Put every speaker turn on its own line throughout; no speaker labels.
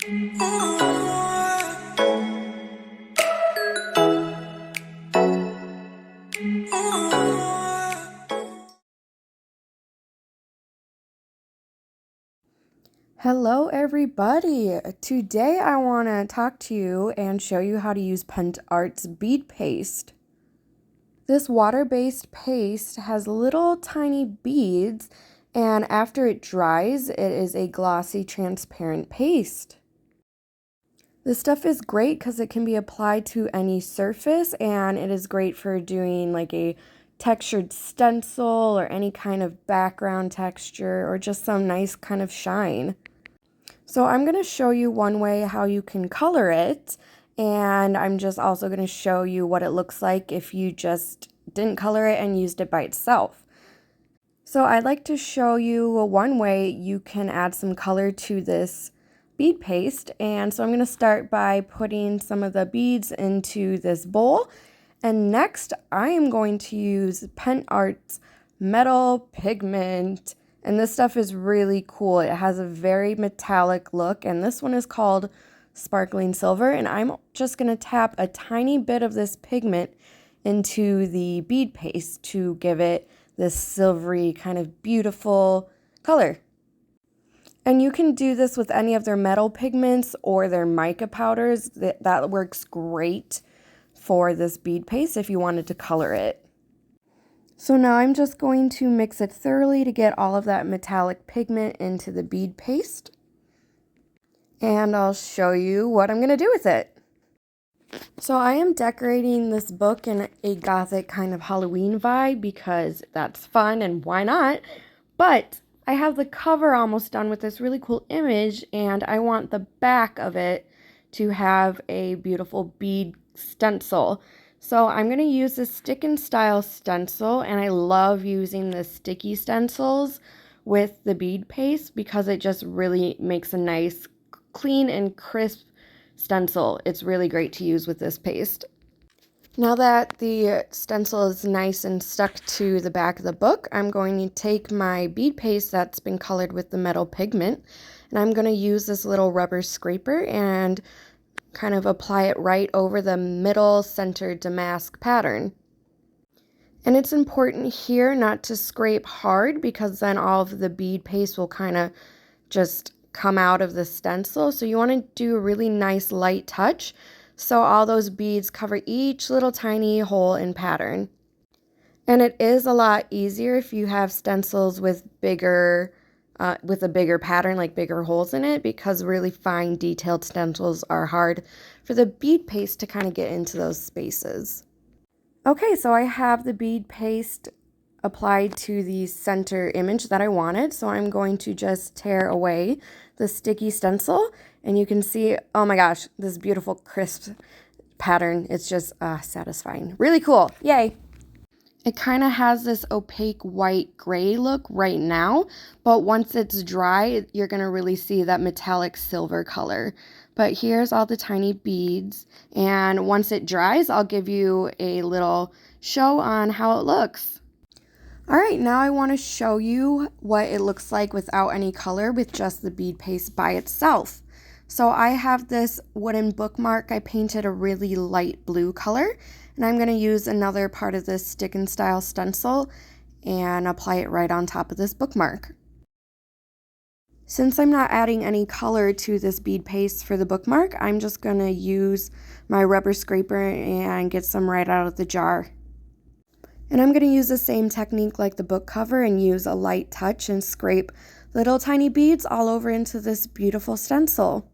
Hello everybody! Today I want to talk to you and show you how to use Pentart's bead paste. This water-based paste has little tiny beads, and after it dries, it is a glossy transparent paste. This stuff is great because it can be applied to any surface, and it is great for doing like a textured stencil or any kind of background texture or just some nice kind of shine. So I'm going to show you one way how you can color it, and I'm just also going to show you what it looks like if you just didn't color it and used it by itself. So I'd like to show you one way you can add some color to this bead paste, and so I'm going to start by putting some of the beads into this bowl, and next I am going to use Pentart's metal pigment. And this stuff is really cool. It has a very metallic look, and this one is called Sparkling Silver, and I'm just going to tap a tiny bit of this pigment into the bead paste to give it this silvery kind of beautiful color. And you can do this with any of their metal pigments or their mica powders. That works great for this bead paste if you wanted to color it. So now I'm just going to mix it thoroughly to get all of that metallic pigment into the bead paste. And I'll show you what I'm going to do with it. So I am decorating this book in a gothic kind of Halloween vibe because that's fun and why not? But I have the cover almost done with this really cool image, and I want the back of it to have a beautiful bead stencil. So I'm going to use this stick and style stencil, and I love using the sticky stencils with the bead paste because it just really makes a nice, clean and crisp stencil. It's really great to use with this paste. Now that the stencil is nice and stuck to the back of the book, I'm going to take my bead paste that's been colored with the metal pigment, and I'm going to use this little rubber scraper and kind of apply it right over the middle center damask pattern. And it's important here not to scrape hard because then all of the bead paste will kind of just come out of the stencil. So you want to do a really nice light touch so all those beads cover each little tiny hole in pattern. And it is a lot easier if you have stencils with a bigger pattern, like bigger holes in it, because really fine detailed stencils are hard for the bead paste to kind of get into those spaces. Okay, so I have the bead paste applied to the center image that I wanted, so I'm going to just tear away the sticky stencil, and you can see, oh my gosh, this beautiful crisp pattern. It's just satisfying. Really cool. Yay! It kind of has this opaque white gray look right now, but once it's dry, you're going to really see that metallic silver color. But here's all the tiny beads, and once it dries, I'll give you a little show on how it looks. All right, now I want to show you what it looks like without any color with just the bead paste by itself. So I have this wooden bookmark. I painted a really light blue color, and I'm going to use another part of this stick and style stencil and apply it right on top of this bookmark. Since I'm not adding any color to this bead paste for the bookmark, I'm just going to use my rubber scraper and get some right out of the jar. And I'm going to use the same technique like the book cover and use a light touch and scrape little tiny beads all over into this beautiful stencil.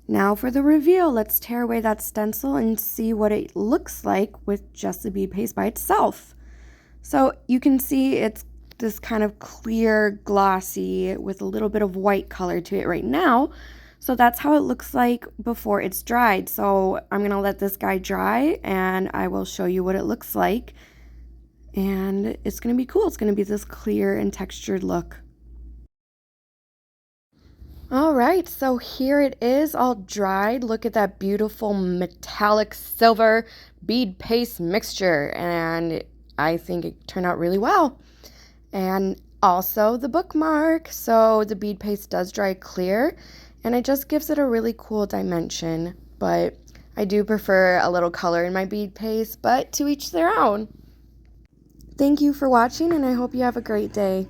Now for the reveal, let's tear away that stencil and see what it looks like with just the bead paste by itself. So you can see it's this kind of clear, glossy with a little bit of white color to it right now. So that's how it looks like before it's dried. So I'm going to let this guy dry and I will show you what it looks like. And it's going to be cool. It's going to be this clear and textured look. All right, so here it is all dried. Look at that beautiful metallic silver bead paste mixture. And I think it turned out really well. And also the bookmark. So the bead paste does dry clear, and it just gives it a really cool dimension. But I do prefer a little color in my bead paste, but to each their own. Thank you for watching, and I hope you have a great day.